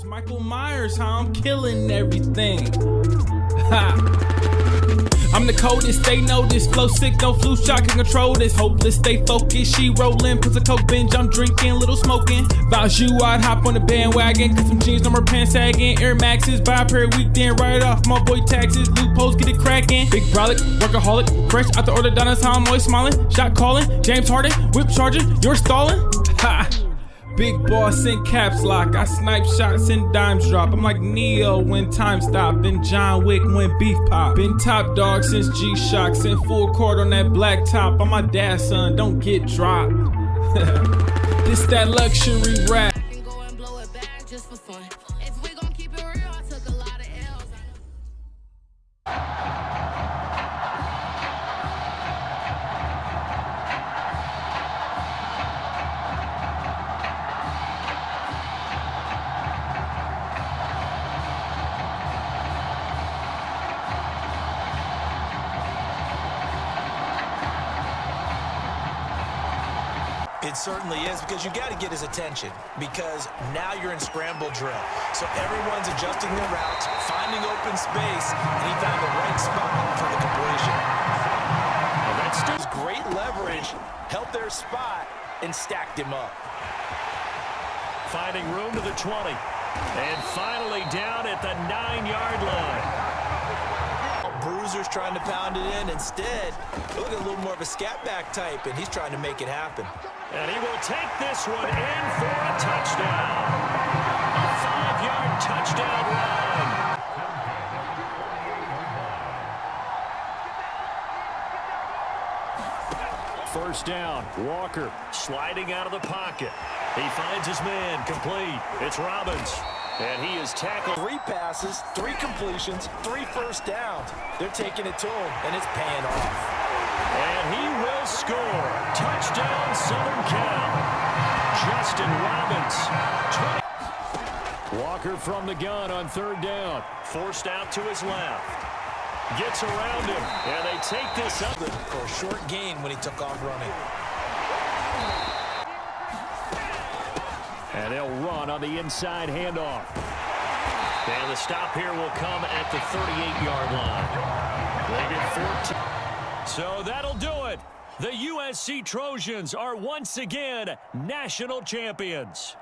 Myers, Michael Myers, how I'm killing everything. Ha. I'm the coldest, they know this. Flow sick, no flu shot can control this. Hopeless, stay focused, she rolling. Puts a coke binge, I'm drinking, little smoking. Vows you, I'd hop on the bandwagon. Cause some jeans, no more pants sagging. Air Maxes, buy a pair a week, then write off my boy taxes. Loopholes, get it cracking. Big brolic, workaholic. Fresh out the order, down that's how I'm always smiling. Shot calling, James Harden, whip charging, you're stalling. Ha! Big boss in caps lock, I snipe shots and dimes drop. I'm like Neo when time stop, and John Wick when beef pop. Been top dog since G-Shocks, in full court on that black top. I'm my dad's son, don't get dropped. This that luxury rap. I can go and blow it back just for fun. If we gon' keep it real, I took a lot of L's. It certainly is, because you got to get his attention, because now you're in scramble drill. So everyone's adjusting their routes, finding open space, and he found the right spot for the completion. Well, that's still great leverage, held their spot, and stacked him up. Finding room to the 20, and finally down at the 9-yard line. Bruiser's trying to pound it in. Instead, look at a little more of a scat back type, and he's trying to make it happen. And he will take this one in for a touchdown. A 5-yard touchdown run. First down, Walker sliding out of the pocket. He finds his man, complete. It's Robbins. And he is tackled. 3 passes, 3 completions, 3 first downs. They're taking it to him, and it's paying off. And he will score. Touchdown, Southern Cal. Justin Robbins. Walker from the gun on 3rd down. Forced out to his left. Gets around him, and they take this up. For a short gain when he took off running. And they'll run on the inside handoff. And the stop here will come at the 38-yard line. They get 14. So that'll do it. The USC Trojans are once again national champions.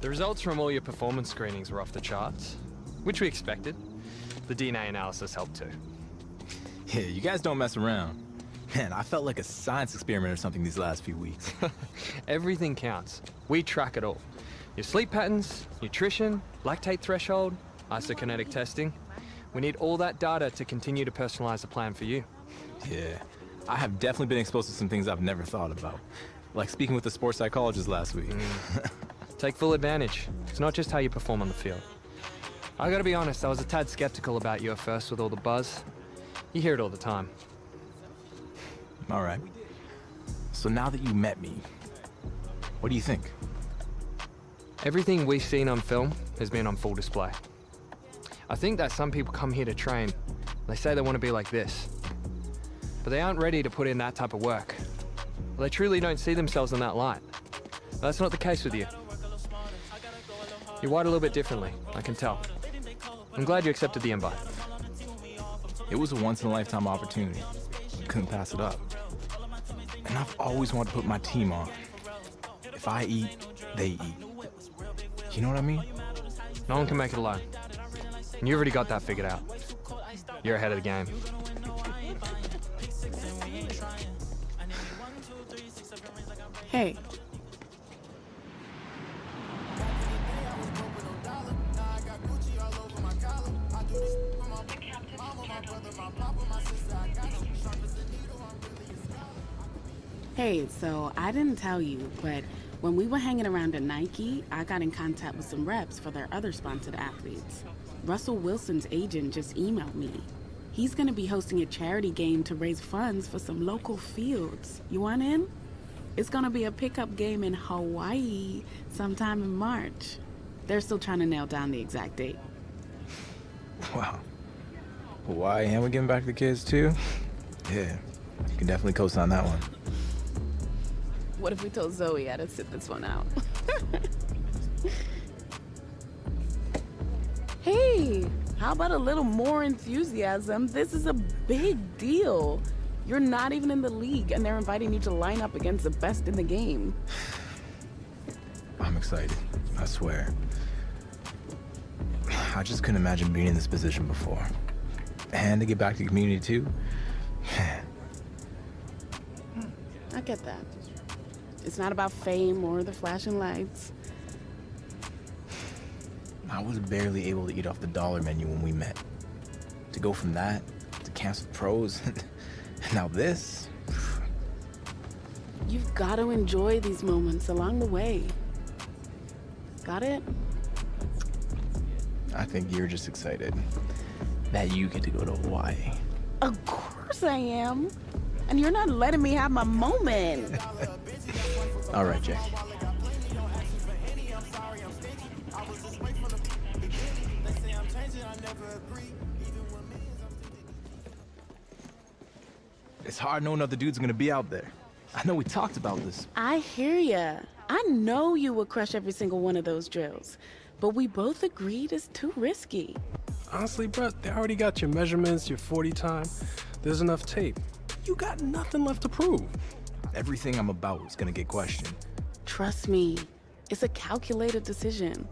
The results from all your performance screenings were off the charts, which we expected. The DNA analysis helped too. Yeah, you guys don't mess around. Man, I felt like a science experiment or something these last few weeks. Everything counts. We track it all. Your sleep patterns, nutrition, lactate threshold, isokinetic testing. We need all that data to continue to personalize a plan for you. Yeah, I have definitely been exposed to some things I've never thought about. Like speaking with the sports psychologist last week. Take full advantage. It's not just how you perform on the field. I gotta be honest, I was a tad skeptical about you at first with all the buzz. You hear it all the time. All right. So now that you met me, what do you think? Everything we've seen on film has been on full display. I think that some people come here to train. They say they want to be like this. But they aren't ready to put in that type of work. Well, they truly don't see themselves in that light. But that's not the case with you. You're wired a little bit differently, I can tell. I'm glad you accepted the invite. It was a once-in-a-lifetime opportunity. Couldn't pass it up. And I've always wanted to put my team on. If I eat, they eat. You know what I mean? No one can make it alone. And you already got that figured out. You're ahead of the game. Hey. Hey, so I didn't tell you, but When we were hanging around at Nike, I got in contact with some reps for their other sponsored athletes. Russell Wilson's agent just emailed me. He's gonna be hosting a charity game to raise funds for some local fields. You want in? It's gonna be a pickup game in Hawaii sometime in March. They're still trying to nail down the exact date. Wow. Hawaii, and we're giving back to the kids too? Yeah, you can definitely co-sign that one. What if we told Zoe how to sit this one out? Hey, how about a little more enthusiasm? This is a big deal. You're not even in the league, and they're inviting you to line up against the best in the game. I'm excited, I swear. I just couldn't imagine being in this position before. And to get back to the community too. I get that. It's not about fame or the flashing lights. I was barely able to eat off the dollar menu when we met. To go from that to camps with pros, and now this. You've got to enjoy these moments along the way. Got it? I think you're just excited that you get to go to Hawaii. Of course I am. And you're not letting me have my moment. All right, Jay. It's hard knowing other dudes are gonna be out there. I know we talked about this. I hear ya. I know you would crush every single one of those drills, but we both agreed it's too risky. Honestly, bruh, they already got your measurements, your 40 time. There's enough tape. You got nothing left to prove. Everything I'm about is gonna get questioned. Trust me, it's a calculated decision.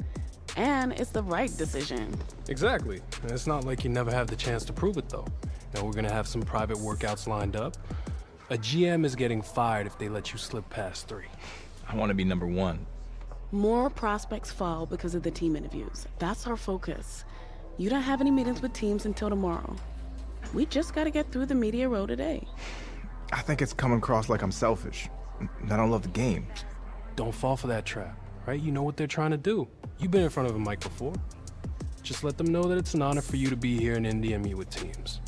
And it's the right decision. Exactly. And it's not like you never have the chance to prove it, though. Now, we're gonna have some private workouts lined up. A GM is getting fired if they let you slip past 3. I wanna be number 1. More prospects fall because of the team interviews. That's our focus. You don't have any meetings with teams until tomorrow. We just gotta get through the media row today. I think it's coming across like I'm selfish. I don't love the game. Don't fall for that trap, right? You know what they're trying to do. You've been in front of a mic before. Just let them know that it's an honor for you to be here in Indy and meet with teams.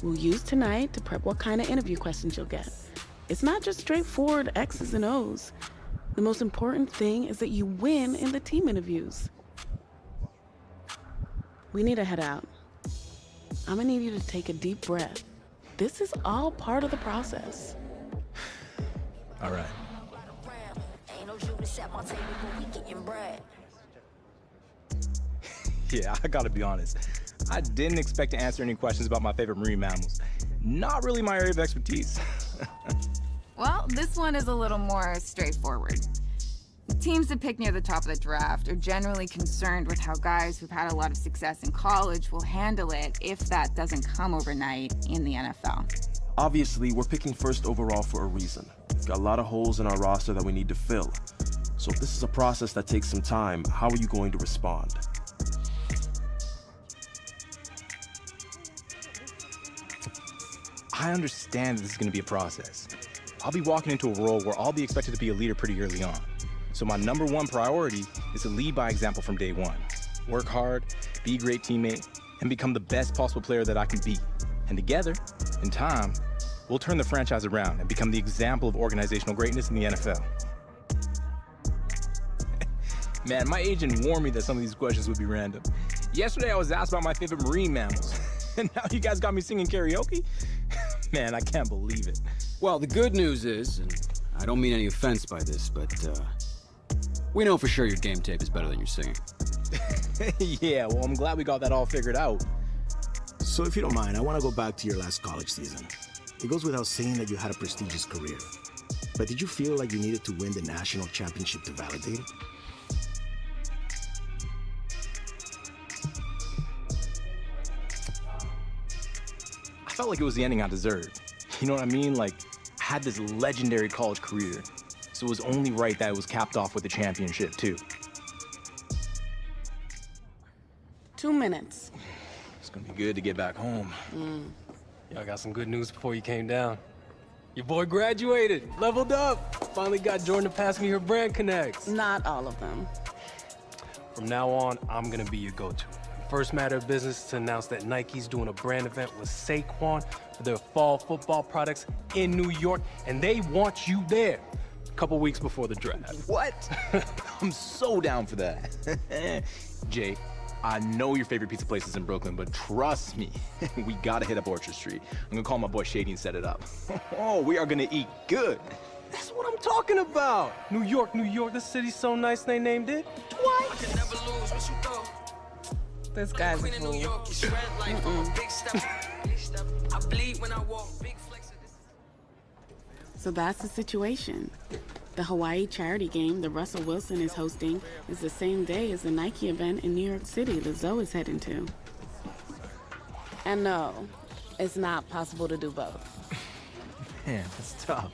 We'll use tonight to prep what kind of interview questions you'll get. It's not just straightforward X's and O's. The most important thing is that you win in the team interviews. We need to head out. I'm gonna need you to take a deep breath. This is all part of the process. All right. Yeah, I gotta be honest. I didn't expect to answer any questions about my favorite marine mammals. Not really my area of expertise. Well, this one is a little more straightforward. Teams that pick near the top of the draft are generally concerned with how guys who've had a lot of success in college will handle it if that doesn't come overnight in the NFL. Obviously, we're picking first overall for a reason. We've got a lot of holes in our roster that we need to fill. So if this is a process that takes some time, how are you going to respond? I understand that this is gonna be a process. I'll be walking into a role where I'll be expected to be a leader pretty early on. So my number 1 priority is to lead by example from day 1. Work hard, be a great teammate, and become the best possible player that I can be. And together, in time, we'll turn the franchise around and become the example of organizational greatness in the NFL. Man, my agent warned me that some of these questions would be random. Yesterday I was asked about my favorite marine mammals, and now you guys got me singing karaoke? Man, I can't believe it. Well, the good news is, and I don't mean any offense by this, but we know for sure your game tape is better than your singing. Yeah, well, I'm glad we got that all figured out. So if you don't mind, I want to go back to your last college season. It goes without saying that you had a prestigious career. But did you feel like you needed to win the national championship to validate it? I felt like it was the ending I deserved. You know what I mean? Like, I had this legendary college career, so it was only right that it was capped off with a championship, too. 2 minutes. It's gonna be good to get back home. Y'all got some good news before you came down. Your boy graduated, leveled up. Finally got Jordan to pass me her brand connects. Not all of them. From now on, I'm gonna be your go-to. First matter of business is to announce that Nike's doing a brand event with Saquon for their fall football products in New York, and they want you there a couple weeks before the draft. What? I'm so down for that. Jay, I know your favorite pizza place is in Brooklyn, but trust me, we gotta hit up Orchard Street. I'm gonna call my boy Shady and set it up. Oh, we are gonna eat good. That's what I'm talking about. New York, New York, the city's so nice they named it twice. This guy's a fool. So that's the situation. The Hawaii charity game that Russell Wilson is hosting is the same day as the Nike event in New York City that Zoe is heading to. And no, it's not possible to do both. Man, that's tough.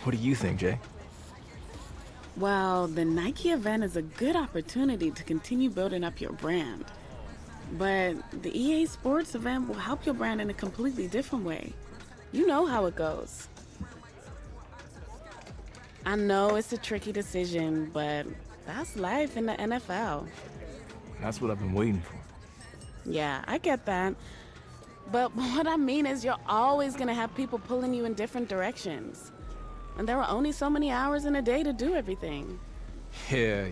What do you think, Jay? Well, the Nike event is a good opportunity to continue building up your brand. But the EA Sports event will help your brand in a completely different way. You know how it goes. I know it's a tricky decision, but that's life in the NFL. That's what I've been waiting for. Yeah, I get that. But what I mean is you're always gonna have people pulling you in different directions. And there are only so many hours in a day to do everything. Yeah,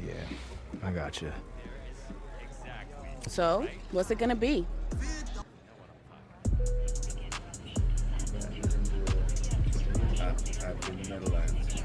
I gotcha. So, what's it gonna be? At the Netherlands.